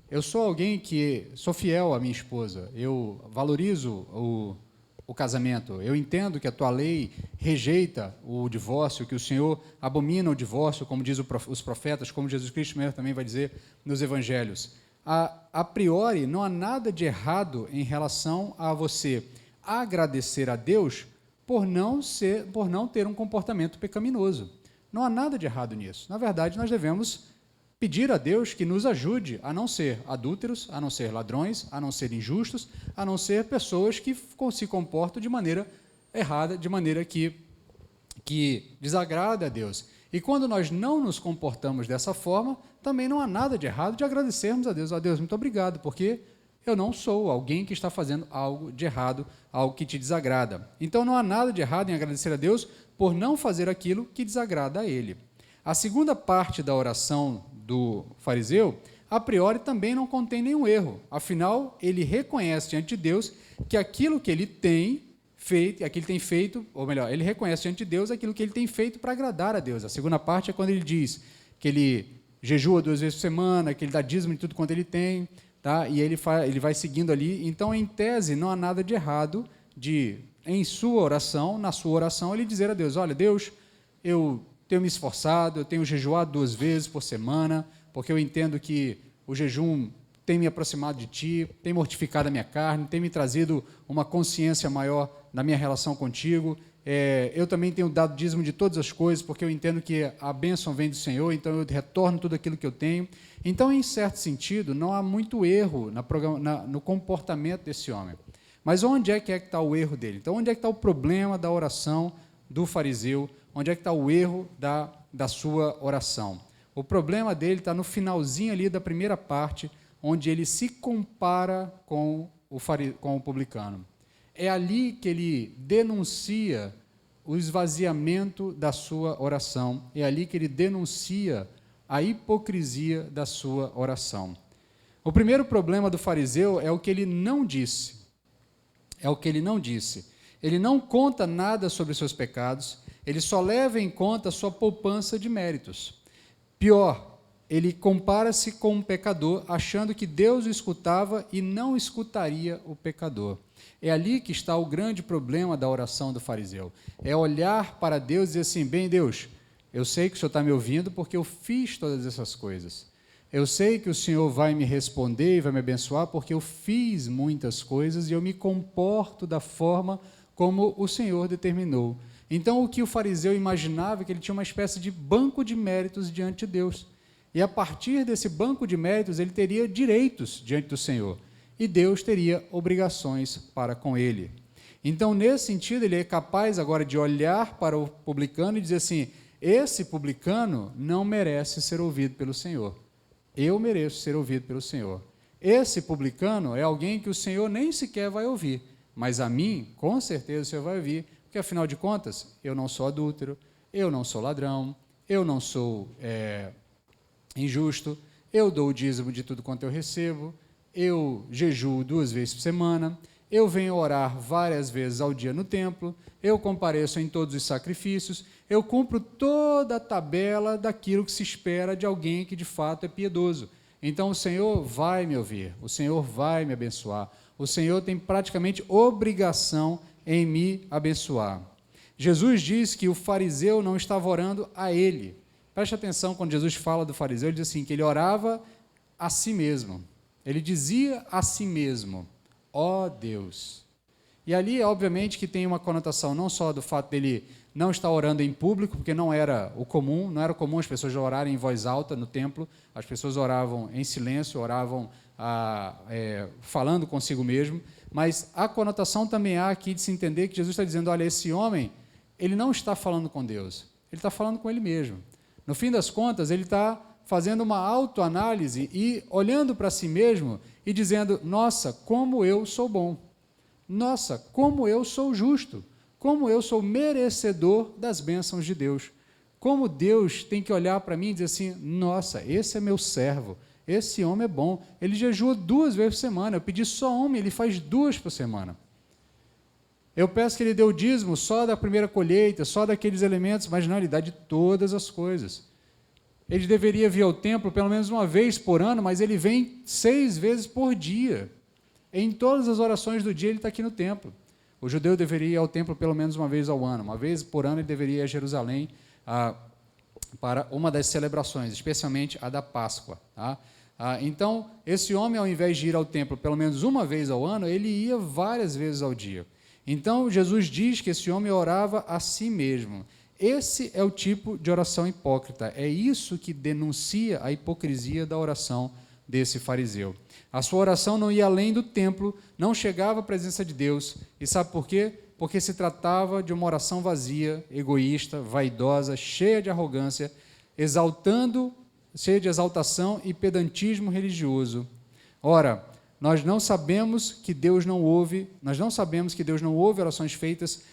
Speaker 1: Eu sou alguém que sou fiel à minha esposa, eu valorizo o casamento, eu entendo que a tua lei rejeita o divórcio, que o Senhor abomina o divórcio, como diz os profetas, como Jesus Cristo mesmo também vai dizer nos evangelhos. A priori, não há nada de errado em relação a você agradecer a Deus por não ter um comportamento pecaminoso. Não há nada de errado nisso. Na verdade, nós devemos pedir a Deus que nos ajude a não ser adúlteros, a não ser ladrões, a não ser injustos, a não ser pessoas que se comportam de maneira errada, de maneira que desagrada a Deus. E quando nós não nos comportamos dessa forma, também não há nada de errado de agradecermos a Deus. Ó Deus, muito obrigado, porque eu não sou alguém que está fazendo algo de errado, algo que te desagrada. Então não há nada de errado em agradecer a Deus por não fazer aquilo que desagrada a Ele. A segunda parte da oração do fariseu, a priori, também não contém nenhum erro. Afinal, ele reconhece diante de Deus que aquilo que ele tem feito, aquilo tem feito, ou melhor, ele reconhece diante de Deus aquilo que ele tem feito para agradar a Deus. A segunda parte é quando ele diz que ele jejua 2 vezes por semana, que ele dá dízimo de tudo quanto ele tem, tá? E ele vai seguindo ali. Então, em tese, não há nada de errado em sua oração, na sua oração, ele dizer a Deus: olha, Deus, eu tenho me esforçado, eu tenho jejuado 2 vezes por semana, porque eu entendo que o jejum tem me aproximado de Ti, tem mortificado a minha carne, tem me trazido uma consciência maior na minha relação contigo. Eu também tenho dado dízimo de todas as coisas, porque eu entendo que a bênção vem do Senhor, então eu retorno tudo aquilo que eu tenho. Então, em certo sentido, não há muito erro no comportamento desse homem. Mas onde é que está o erro dele? Então, onde é que está o problema da oração do fariseu? Onde é que está o erro da sua oração? O problema dele está no finalzinho ali da primeira parte, onde ele se compara com o publicano. É ali que ele denuncia o esvaziamento da sua oração, é ali que ele denuncia a hipocrisia da sua oração. O primeiro problema do fariseu é o que ele não disse. Ele não conta nada sobre seus pecados, ele só leva em conta a sua poupança de méritos. Pior, ele compara-se com um pecador, achando que Deus o escutava e não escutaria o pecador. É ali que está o grande problema da oração do fariseu. É olhar para Deus e dizer assim: bem, Deus, eu sei que o Senhor está me ouvindo porque eu fiz todas essas coisas. Eu sei que o Senhor vai me responder e vai me abençoar porque eu fiz muitas coisas e eu me comporto da forma como o Senhor determinou. Então, o que o fariseu imaginava é que ele tinha uma espécie de banco de méritos diante de Deus. E a partir desse banco de méritos, ele teria direitos diante do Senhor. E Deus teria obrigações para com ele. Então, nesse sentido, ele é capaz agora de olhar para o publicano e dizer assim: esse publicano não merece ser ouvido pelo Senhor. Eu mereço ser ouvido pelo Senhor. Esse publicano é alguém que o Senhor nem sequer vai ouvir, mas a mim, com certeza, o Senhor vai ouvir, porque, afinal de contas, eu não sou adúltero, eu não sou ladrão, eu não sou injusto, eu dou o dízimo de tudo quanto eu recebo, eu jejuo 2 vezes por semana, eu venho orar várias vezes ao dia no templo, eu compareço em todos os sacrifícios, eu cumpro toda a tabela daquilo que se espera de alguém que de fato é piedoso. Então o Senhor vai me ouvir, o Senhor vai me abençoar, o Senhor tem praticamente obrigação em me abençoar. Jesus diz que o fariseu não estava orando a ele. Preste atenção, quando Jesus fala do fariseu, ele diz assim, que ele orava a si mesmo. Ele dizia a si mesmo: ó Deus. E ali, obviamente, que tem uma conotação não só do fato dele não estar orando em público, porque não era o comum, não era comum as pessoas orarem em voz alta no templo, as pessoas oravam em silêncio, oravam falando consigo mesmo, mas a conotação também há aqui de se entender que Jesus está dizendo: olha, esse homem, ele não está falando com Deus, ele está falando com ele mesmo. No fim das contas, ele está fazendo uma autoanálise e olhando para si mesmo e dizendo: nossa, como eu sou bom, nossa, como eu sou justo, como eu sou merecedor das bênçãos de Deus, como Deus tem que olhar para mim e dizer assim: nossa, esse é meu servo, esse homem é bom, ele jejua 2 vezes por semana, eu pedi só uma, ele faz 2 por semana. Eu peço que ele dê o dízimo só da primeira colheita, só daqueles elementos, mas não, ele dá de todas as coisas. Ele deveria vir ao templo pelo menos 1 vez por ano, mas ele vem 6 vezes por dia. Em todas as orações do dia ele está aqui no templo. O judeu deveria ir ao templo pelo menos 1 vez ao ano. 1 vez por ano ele deveria ir a Jerusalém para uma das celebrações, especialmente a da Páscoa. Tá? Então, esse homem, ao invés de ir ao templo pelo menos 1 vez ao ano, ele ia várias vezes ao dia. Então, Jesus diz que esse homem orava a si mesmo. Esse é o tipo de oração hipócrita. É isso que denuncia a hipocrisia da oração desse fariseu. A sua oração não ia além do templo, não chegava à presença de Deus. E sabe por quê? Porque se tratava de uma oração vazia, egoísta, vaidosa, cheia de arrogância, cheia de exaltação e pedantismo religioso. Ora, nós sabemos que Deus não ouve orações feitas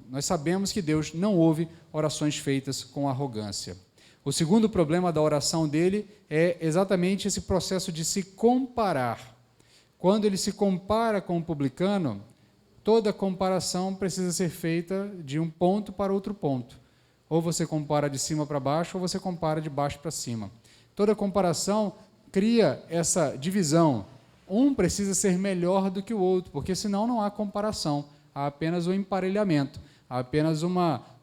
Speaker 1: nós sabemos que Deus não ouve orações feitas com arrogância. O segundo problema da oração dele é exatamente esse processo de se comparar. Quando ele se compara com o publicano, toda comparação precisa ser feita de um ponto para outro ponto. Ou você compara de cima para baixo, ou você compara de baixo para cima. Toda comparação cria essa divisão. Um precisa ser melhor do que o outro, porque senão não há comparação, há apenas um emparelhamento, há apenas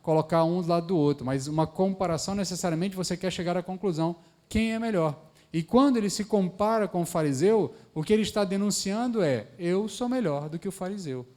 Speaker 1: colocar um do lado do outro, mas uma comparação necessariamente você quer chegar à conclusão, quem é melhor? E quando ele se compara com o fariseu, o que ele está denunciando é, eu sou melhor do que o fariseu.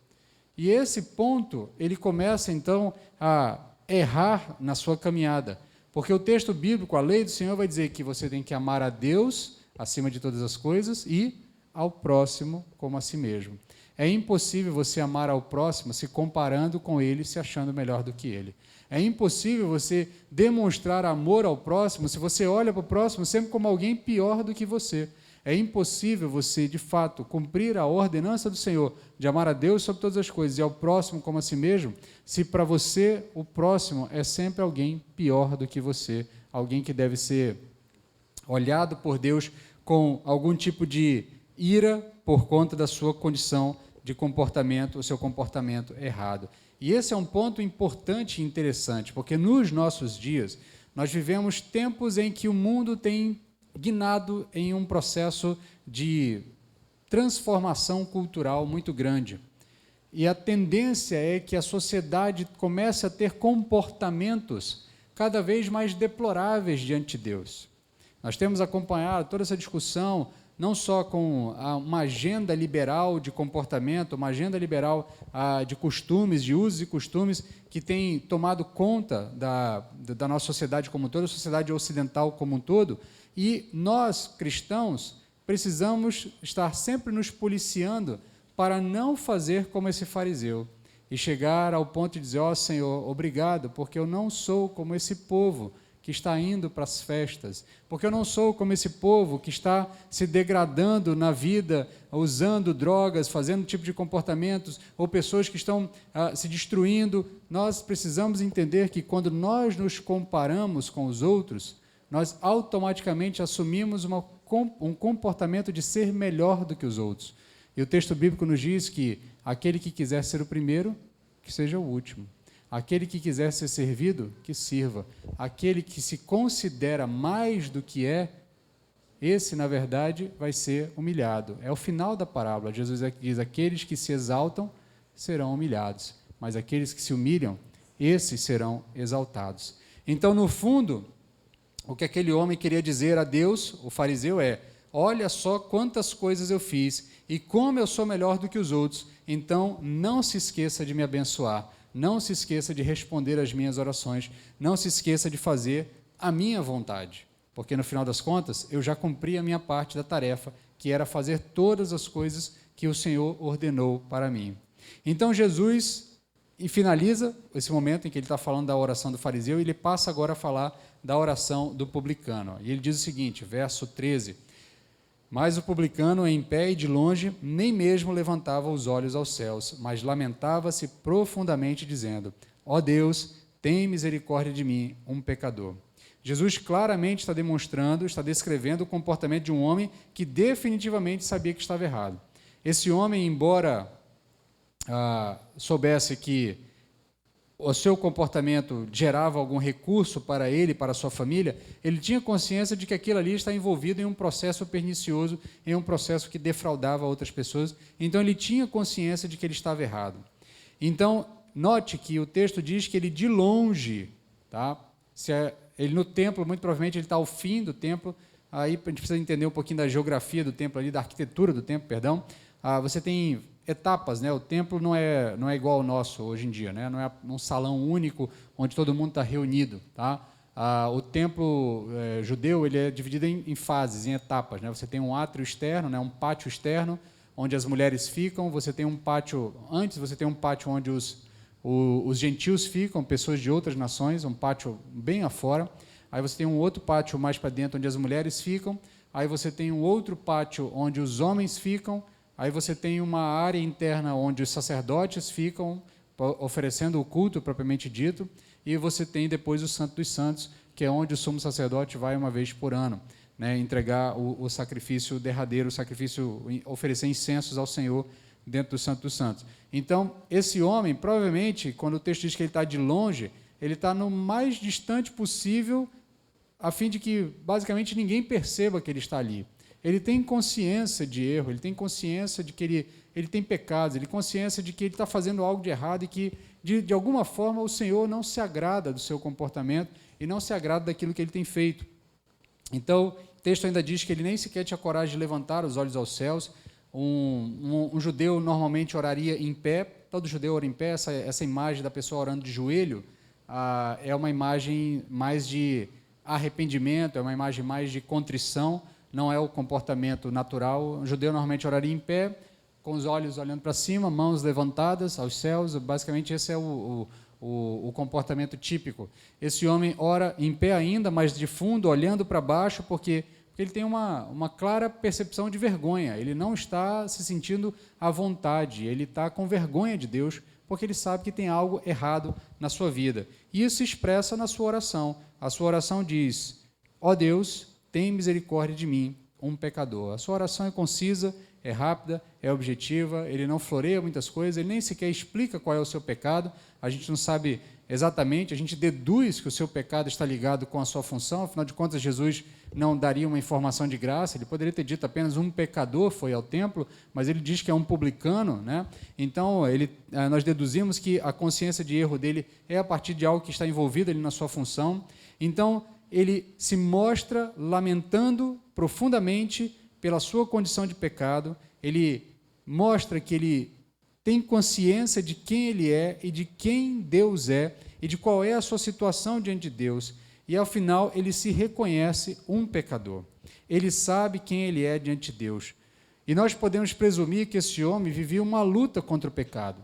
Speaker 1: E esse ponto, ele começa então a errar na sua caminhada, porque o texto bíblico, a lei do Senhor vai dizer que você tem que amar a Deus acima de todas as coisas e ao próximo como a si mesmo. É impossível você amar ao próximo se comparando com ele, se achando melhor do que ele. É impossível você demonstrar amor ao próximo se você olha para o próximo sempre como alguém pior do que você. É impossível você, de fato, cumprir a ordenança do Senhor de amar a Deus sobre todas as coisas e ao próximo como a si mesmo, se para você o próximo é sempre alguém pior do que você, alguém que deve ser olhado por Deus com algum tipo de ira por conta da sua condição de comportamento, o seu comportamento errado. E esse é um ponto importante e interessante, porque nos nossos dias nós vivemos tempos em que o mundo tem guinado em um processo de transformação cultural muito grande. E a tendência é que a sociedade comece a ter comportamentos cada vez mais deploráveis diante de Deus. Nós temos acompanhado toda essa discussão, não só com uma agenda liberal de comportamento, uma agenda liberal de costumes, de usos e costumes, que tem tomado conta da nossa sociedade como um todo, a sociedade ocidental como um todo, e nós, cristãos, precisamos estar sempre nos policiando para não fazer como esse fariseu e chegar ao ponto de dizer, ó Senhor, obrigado, porque eu não sou como esse povo que está indo para as festas, porque eu não sou como esse povo que está se degradando na vida, usando drogas, fazendo tipo de comportamentos, ou pessoas que estão se destruindo. Nós precisamos entender que quando nós nos comparamos com os outros, nós automaticamente assumimos um comportamento de ser melhor do que os outros. E o texto bíblico nos diz que aquele que quiser ser o primeiro, que seja o último. Aquele que quiser ser servido, que sirva. Aquele que se considera mais do que é, esse, na verdade, vai ser humilhado. É o final da parábola. Jesus diz, aqueles que se exaltam serão humilhados, mas aqueles que se humilham, esses serão exaltados. Então, no fundo, o que aquele homem queria dizer a Deus, o fariseu, é, olha só quantas coisas eu fiz e como eu sou melhor do que os outros, então não se esqueça de me abençoar. Não se esqueça de responder às minhas orações, não se esqueça de fazer a minha vontade, porque no final das contas eu já cumpri a minha parte da tarefa, que era fazer todas as coisas que o Senhor ordenou para mim. Então Jesus finaliza esse momento em que ele está falando da oração do fariseu e ele passa agora a falar da oração do publicano. E ele diz o seguinte, verso 13, mas o publicano, em pé e de longe, nem mesmo levantava os olhos aos céus, mas lamentava-se profundamente, dizendo, ó Deus, tem misericórdia de mim, um pecador. Jesus claramente está demonstrando, está descrevendo o comportamento de um homem que definitivamente sabia que estava errado. Esse homem, embora soubesse que o seu comportamento gerava algum recurso para ele, para a sua família, ele tinha consciência de que aquilo ali está envolvido em um processo pernicioso, em um processo que defraudava outras pessoas, então ele tinha consciência de que ele estava errado. Então, note que o texto diz que ele de longe, tá? Ele no templo, muito provavelmente ele está ao fim do templo, aí a gente precisa entender um pouquinho da geografia do templo ali, da arquitetura do templo, perdão. Você tem etapas, né? O templo não é igual ao nosso hoje em dia, né? Não é um salão único onde todo mundo está reunido, tá? O templo judeu ele é dividido em fases, em etapas, né? Você tem um átrio externo, né? Um pátio externo onde as mulheres ficam. Você tem um pátio antes, você tem um pátio onde os gentios ficam, pessoas de outras nações, um pátio bem afora. Aí você tem um outro pátio mais para dentro onde as mulheres ficam. Aí você tem um outro pátio onde os homens ficam. Aí você tem uma área interna onde os sacerdotes ficam oferecendo o culto propriamente dito, e você tem depois o Santo dos Santos, que é onde o sumo sacerdote vai uma vez por ano, né, entregar o sacrifício derradeiro, o sacrifício, oferecer incensos ao Senhor dentro do Santo dos Santos. Então, esse homem, provavelmente, quando o texto diz que ele está de longe, ele está no mais distante possível, a fim de que, basicamente, ninguém perceba que ele está ali. Ele tem consciência de erro, ele tem consciência de que ele tem pecados, ele tem consciência de que ele está fazendo algo de errado e que, de alguma forma, o Senhor não se agrada do seu comportamento e não se agrada daquilo que ele tem feito. Então, o texto ainda diz que ele nem sequer tinha coragem de levantar os olhos aos céus. Um judeu normalmente oraria em pé, todo judeu ora em pé. Essa imagem da pessoa orando de joelho é uma imagem mais de arrependimento, é uma imagem mais de contrição, não é o comportamento natural. O judeu normalmente oraria em pé, com os olhos olhando para cima, mãos levantadas aos céus. Basicamente, esse é o comportamento típico. Esse homem ora em pé ainda, mas de fundo, olhando para baixo, porque ele tem uma clara percepção de vergonha. Ele não está se sentindo à vontade, ele está com vergonha de Deus, porque ele sabe que tem algo errado na sua vida. E isso se expressa na sua oração. A sua oração diz: ó Deus, tem misericórdia de mim, um pecador. A sua oração é concisa, é rápida, é objetiva, ele não floreia muitas coisas, ele nem sequer explica qual é o seu pecado, a gente não sabe exatamente, a gente deduz que o seu pecado está ligado com a sua função, afinal de contas, Jesus não daria uma informação de graça, ele poderia ter dito apenas um pecador foi ao templo, mas ele diz que é um publicano, né? Então, nós deduzimos que a consciência de erro dele é a partir de algo que está envolvido ali na sua função. Então, ele se mostra lamentando profundamente pela sua condição de pecado, ele mostra que ele tem consciência de quem ele é e de quem Deus é e de qual é a sua situação diante de Deus. E, ao final, ele se reconhece um pecador. Ele sabe quem ele é diante de Deus. E nós podemos presumir que esse homem vivia uma luta contra o pecado.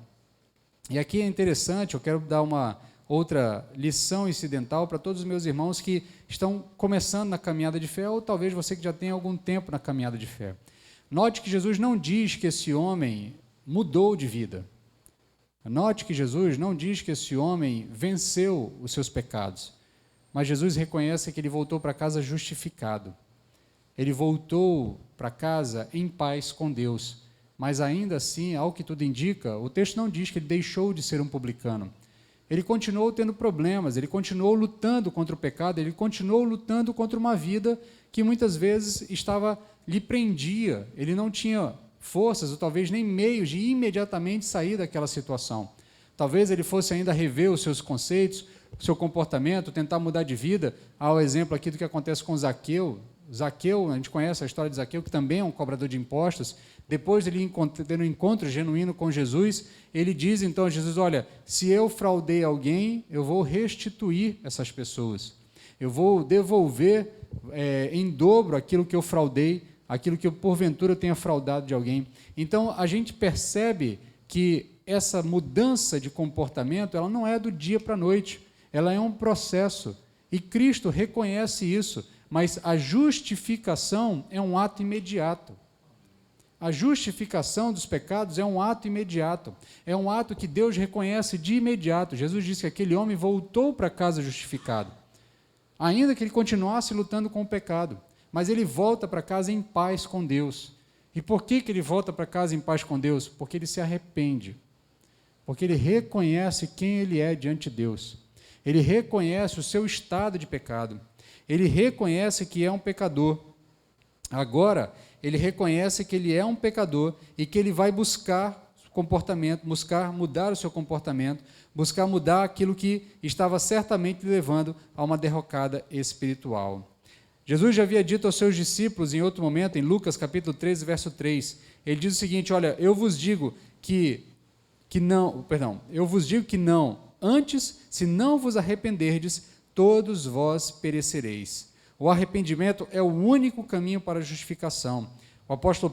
Speaker 1: E aqui é interessante, eu quero dar uma outra lição incidental para todos os meus irmãos que estão começando na caminhada de fé, ou talvez você que já tenha algum tempo na caminhada de fé. Note que Jesus não diz que esse homem mudou de vida. Note que Jesus não diz que esse homem venceu os seus pecados, mas Jesus reconhece que ele voltou para casa justificado. Ele voltou para casa em paz com Deus, mas ainda assim, ao que tudo indica, o texto não diz que ele deixou de ser um publicano. Ele continuou tendo problemas, ele continuou lutando contra o pecado, ele continuou lutando contra uma vida que muitas vezes lhe prendia, ele não tinha forças ou talvez nem meios de imediatamente sair daquela situação. Talvez ele fosse ainda rever os seus conceitos, o seu comportamento, tentar mudar de vida. Há o exemplo aqui do que acontece com Zaqueu. Zaqueu, a gente conhece a história de Zaqueu, que também é um cobrador de impostos. Depois de ele ter um encontro genuíno com Jesus, ele diz então a Jesus: olha, se eu fraudei alguém, eu vou restituir essas pessoas. Eu vou devolver em dobro aquilo que eu fraudei, aquilo que eu, porventura, tenha fraudado de alguém. Então, a gente percebe que essa mudança de comportamento, ela não é do dia para a noite, ela é um processo. E Cristo reconhece isso, mas a justificação é um ato imediato. A justificação dos pecados é um ato imediato, é um ato que Deus reconhece de imediato. Jesus disse que aquele homem voltou para casa justificado, ainda que ele continuasse lutando com o pecado, mas ele volta para casa em paz com Deus. E por que ele volta para casa em paz com Deus? Porque ele se arrepende, porque ele reconhece quem ele é diante de Deus, ele reconhece o seu estado de pecado, ele reconhece que é um pecador. Agora, ele reconhece que ele é um pecador e que ele vai buscar comportamento, buscar mudar o seu comportamento, buscar mudar aquilo que estava certamente levando a uma derrocada espiritual. Jesus já havia dito aos seus discípulos em outro momento, em Lucas capítulo 13, verso 3, ele diz o seguinte: olha, eu vos digo que não, antes, se não vos arrependerdes, todos vós perecereis. O arrependimento é o único caminho para a justificação. O apóstolo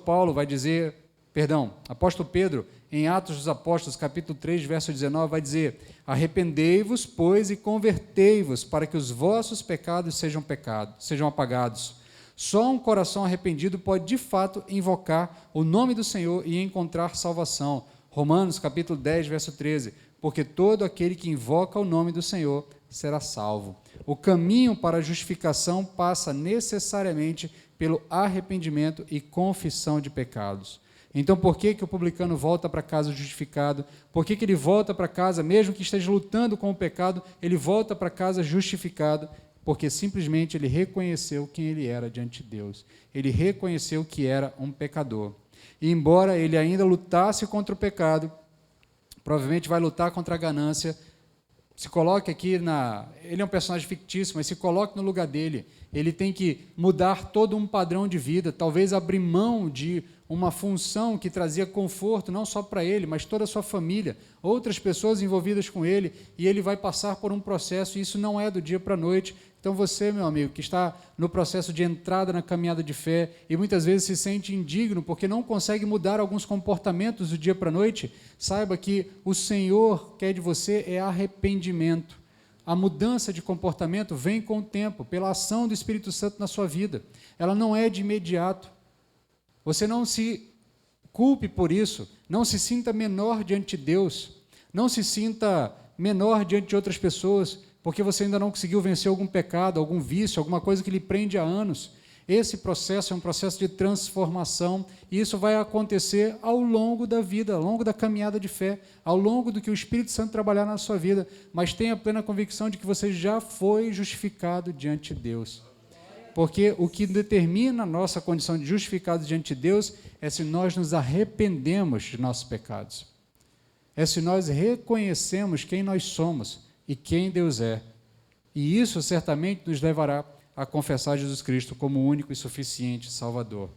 Speaker 1: Pedro, em Atos dos Apóstolos, capítulo 3, verso 19, vai dizer: arrependei-vos, pois, e convertei-vos, para que os vossos pecados sejam apagados. Só um coração arrependido pode, de fato, invocar o nome do Senhor e encontrar salvação. Romanos, capítulo 10, verso 13, porque todo aquele que invoca o nome do Senhor será salvo. O caminho para a justificação passa necessariamente pelo arrependimento e confissão de pecados. Então, por que o publicano volta para casa justificado? Por que ele volta para casa, mesmo que esteja lutando com o pecado, ele volta para casa justificado? Porque simplesmente ele reconheceu quem ele era diante de Deus. Ele reconheceu que era um pecador. E embora ele ainda lutasse contra o pecado, provavelmente vai lutar contra a ganância. Se coloque aqui ele é um personagem fictício, mas se coloque no lugar dele. Ele tem que mudar todo um padrão de vida, talvez abrir mão de uma função que trazia conforto, não só para ele, mas toda a sua família, outras pessoas envolvidas com ele, e ele vai passar por um processo, e isso não é do dia para a noite. Então você, meu amigo, que está no processo de entrada na caminhada de fé, e muitas vezes se sente indigno, porque não consegue mudar alguns comportamentos do dia para a noite, saiba que o Senhor quer de você é arrependimento. A mudança de comportamento vem com o tempo, pela ação do Espírito Santo na sua vida. Ela não é de imediato. Você não se culpe por isso, não se sinta menor diante de Deus, não se sinta menor diante de outras pessoas, porque você ainda não conseguiu vencer algum pecado, algum vício, alguma coisa que lhe prende há anos. Esse processo é um processo de transformação, e isso vai acontecer ao longo da vida, ao longo da caminhada de fé, ao longo do que o Espírito Santo trabalhar na sua vida, mas tenha plena convicção de que você já foi justificado diante de Deus. Porque o que determina a nossa condição de justificado diante de Deus é se nós nos arrependemos de nossos pecados. É se nós reconhecemos quem nós somos e quem Deus é. E isso certamente nos levará a confessar Jesus Cristo como o único e suficiente Salvador.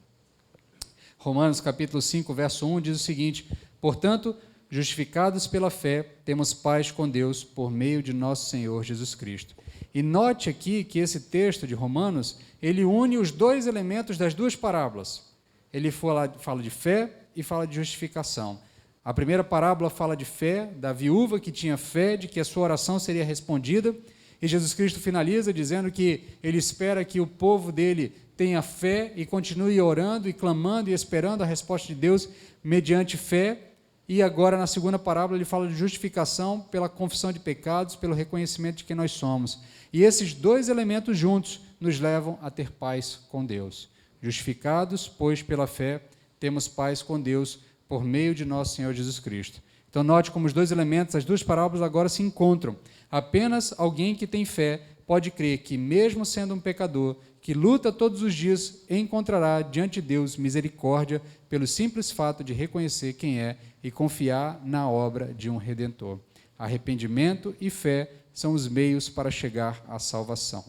Speaker 1: Romanos capítulo 5, verso 1 diz o seguinte: portanto, justificados pela fé, temos paz com Deus por meio de nosso Senhor Jesus Cristo. E note aqui que esse texto de Romanos, ele une os dois elementos das duas parábolas. Ele fala de fé e fala de justificação. A primeira parábola fala de fé, da viúva que tinha fé de que a sua oração seria respondida, e Jesus Cristo finaliza dizendo que ele espera que o povo dele tenha fé e continue orando e clamando e esperando a resposta de Deus mediante fé. E agora, na segunda parábola, ele fala de justificação pela confissão de pecados, pelo reconhecimento de quem nós somos. E esses dois elementos juntos nos levam a ter paz com Deus. Justificados, pois, pela fé, temos paz com Deus por meio de nosso Senhor Jesus Cristo. Então, note como os dois elementos, as duas parábolas agora se encontram. Apenas alguém que tem fé pode crer que, mesmo sendo um pecador, que luta todos os dias, encontrará diante de Deus misericórdia pelo simples fato de reconhecer quem é e confiar na obra de um Redentor. Arrependimento e fé são os meios para chegar à salvação.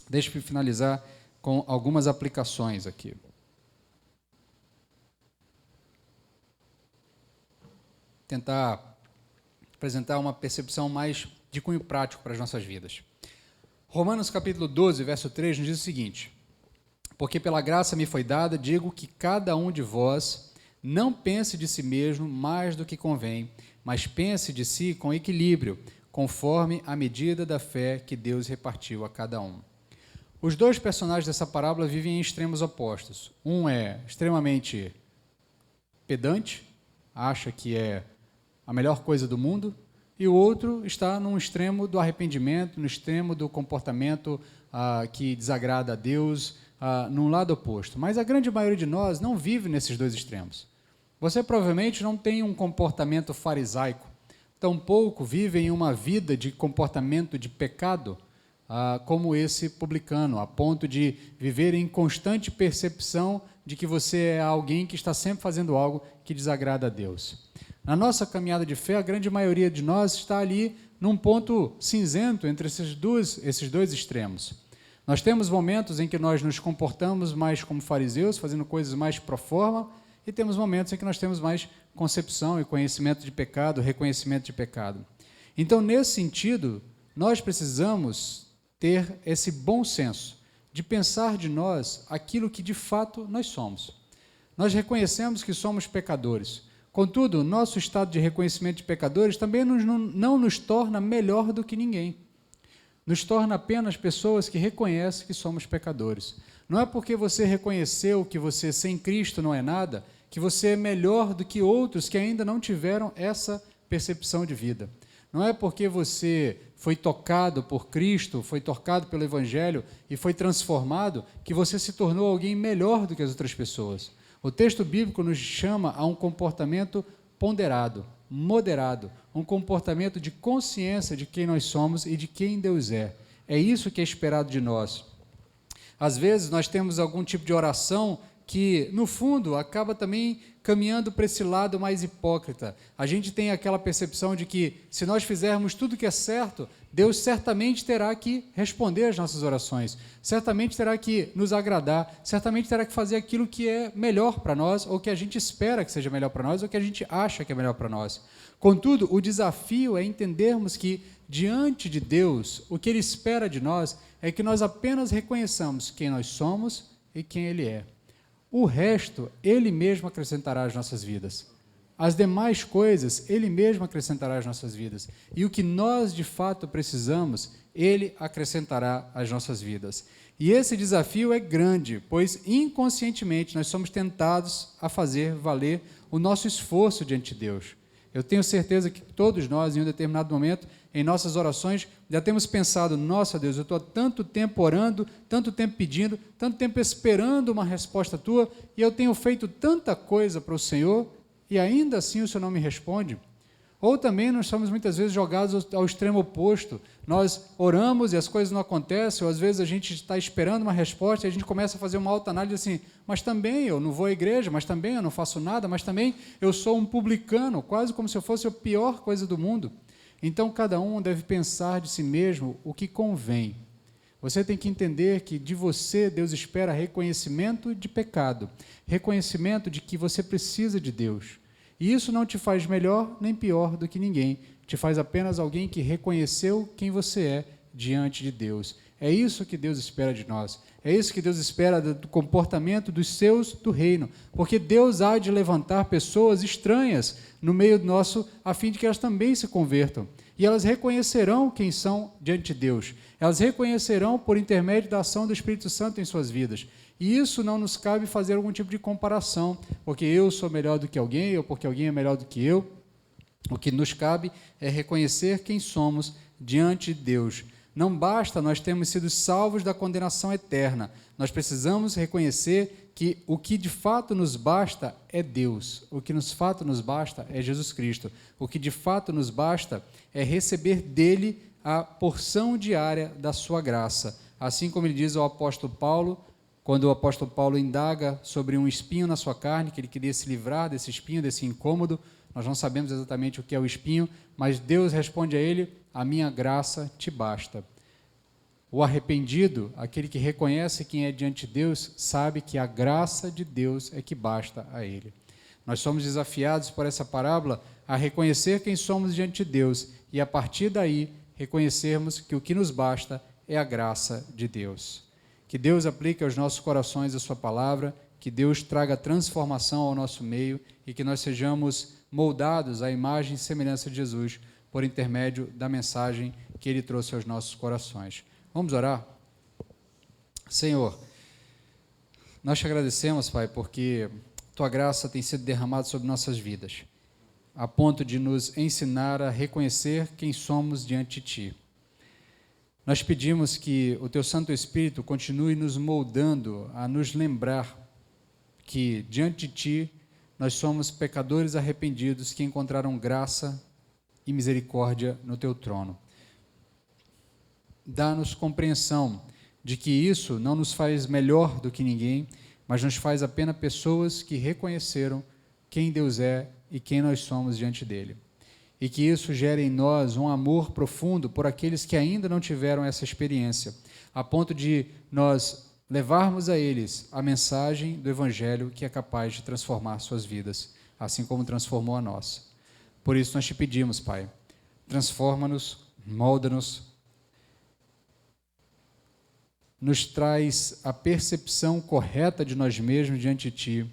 Speaker 1: Deixe-me finalizar com algumas aplicações aqui. Tentar apresentar uma percepção mais de cunho prático para as nossas vidas. Romanos capítulo 12, verso 3, nos diz o seguinte: porque pela graça me foi dada, digo que cada um de vós não pense de si mesmo mais do que convém, mas pense de si com equilíbrio, conforme a medida da fé que Deus repartiu a cada um. Os dois personagens dessa parábola vivem em extremos opostos. Um é extremamente pedante, acha que é a melhor coisa do mundo, e o outro está num extremo do arrependimento, no extremo do comportamento que desagrada a Deus, num lado oposto. Mas a grande maioria de nós não vive nesses dois extremos. Você provavelmente não tem um comportamento farisaico, tampouco vive em uma vida de comportamento de pecado, como esse publicano, a ponto de viver em constante percepção de que você é alguém que está sempre fazendo algo que desagrada a Deus. Na nossa caminhada de fé, a grande maioria de nós está ali num ponto cinzento entre esses dois extremos. Nós temos momentos em que nós nos comportamos mais como fariseus, fazendo coisas mais pro forma, e temos momentos em que nós temos mais concepção e conhecimento de pecado, reconhecimento de pecado. Então, nesse sentido, nós precisamos ter esse bom senso de pensar de nós aquilo que de fato nós somos. Nós reconhecemos que somos pecadores. Contudo, nosso estado de reconhecimento de pecadores também não nos torna melhor do que ninguém. Nos torna apenas pessoas que reconhecem que somos pecadores. Não é porque você reconheceu que você sem Cristo não é nada, que você é melhor do que outros que ainda não tiveram essa percepção de vida. Não é porque você foi tocado por Cristo, foi tocado pelo Evangelho e foi transformado, que você se tornou alguém melhor do que as outras pessoas. O texto bíblico nos chama a um comportamento ponderado, moderado, um comportamento de consciência de quem nós somos e de quem Deus é. É isso que é esperado de nós. Às vezes nós temos algum tipo de oração que, no fundo, acaba também caminhando para esse lado mais hipócrita. A gente tem aquela percepção de que, se nós fizermos tudo que é certo, Deus certamente terá que responder às nossas orações, certamente terá que nos agradar, certamente terá que fazer aquilo que é melhor para nós, ou que a gente espera que seja melhor para nós, ou que a gente acha que é melhor para nós. Contudo, o desafio é entendermos que, diante de Deus, o que Ele espera de nós é que nós apenas reconheçamos quem nós somos e quem Ele é. O resto, Ele mesmo acrescentará às nossas vidas. As demais coisas, Ele mesmo acrescentará às nossas vidas. E o que nós, de fato, precisamos, Ele acrescentará às nossas vidas. E esse desafio é grande, pois, inconscientemente, nós somos tentados a fazer valer o nosso esforço diante de Deus. Eu tenho certeza que todos nós, em um determinado momento, em nossas orações, já temos pensado, nossa Deus, eu estou há tanto tempo orando, tanto tempo pedindo, tanto tempo esperando uma resposta Tua, e eu tenho feito tanta coisa para o Senhor, e ainda assim o Senhor não me responde. Ou também nós somos muitas vezes jogados ao extremo oposto. Nós oramos e as coisas não acontecem, ou às vezes a gente está esperando uma resposta e a gente começa a fazer uma autoanálise assim, mas também eu não vou à igreja, mas também eu não faço nada, mas também eu sou um publicano, quase como se eu fosse a pior coisa do mundo. Então, cada um deve pensar de si mesmo o que convém. Você tem que entender que de você Deus espera reconhecimento de pecado, reconhecimento de que você precisa de Deus. E isso não te faz melhor nem pior do que ninguém, te faz apenas alguém que reconheceu quem você é diante de Deus. É isso que Deus espera de nós. É isso que Deus espera do comportamento dos seus do reino. Porque Deus há de levantar pessoas estranhas no meio nosso, a fim de que elas também se convertam. E elas reconhecerão quem são diante de Deus. Elas reconhecerão por intermédio da ação do Espírito Santo em suas vidas. E isso não nos cabe fazer algum tipo de comparação, porque eu sou melhor do que alguém, ou porque alguém é melhor do que eu. O que nos cabe é reconhecer quem somos diante de Deus. Não basta nós termos sido salvos da condenação eterna. Nós precisamos reconhecer que o que de fato nos basta é Deus. O que de fato nos basta é Jesus Cristo. O que de fato nos basta é receber dele a porção diária da sua graça. Assim como ele diz ao apóstolo Paulo, quando o apóstolo Paulo indaga sobre um espinho na sua carne, que ele queria se livrar desse espinho, desse incômodo, nós não sabemos exatamente o que é o espinho, mas Deus responde a ele, a minha graça te basta. O arrependido, aquele que reconhece quem é diante de Deus, sabe que a graça de Deus é que basta a ele. Nós somos desafiados por essa parábola a reconhecer quem somos diante de Deus e, a partir daí, reconhecermos que o que nos basta é a graça de Deus. Que Deus aplique aos nossos corações a sua palavra, que Deus traga transformação ao nosso meio e que nós sejamos moldados à imagem e semelhança de Jesus por intermédio da mensagem que Ele trouxe aos nossos corações. Vamos orar? Senhor, nós te agradecemos, Pai, porque Tua graça tem sido derramada sobre nossas vidas, a ponto de nos ensinar a reconhecer quem somos diante de Ti. Nós pedimos que o Teu Santo Espírito continue nos moldando a nos lembrar que, diante de Ti, nós somos pecadores arrependidos que encontraram graça e misericórdia no Teu trono. Dá-nos compreensão de que isso não nos faz melhor do que ninguém, mas nos faz apenas pessoas que reconheceram quem Deus é e quem nós somos diante dEle. E que isso gere em nós um amor profundo por aqueles que ainda não tiveram essa experiência, a ponto de nós levarmos a eles a mensagem do Evangelho que é capaz de transformar suas vidas, assim como transformou a nossa. Por isso nós te pedimos, Pai, transforma-nos, molda-nos, nos traz a percepção correta de nós mesmos diante de Ti,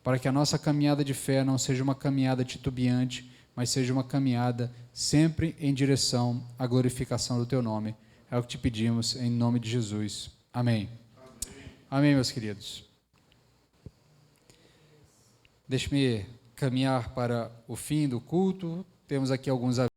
Speaker 1: para que a nossa caminhada de fé não seja uma caminhada titubeante, mas seja uma caminhada sempre em direção à glorificação do Teu nome. É o que te pedimos, em nome de Jesus. Amém. Amém, meus queridos. Deixe-me caminhar para o fim do culto. Temos aqui alguns avisos.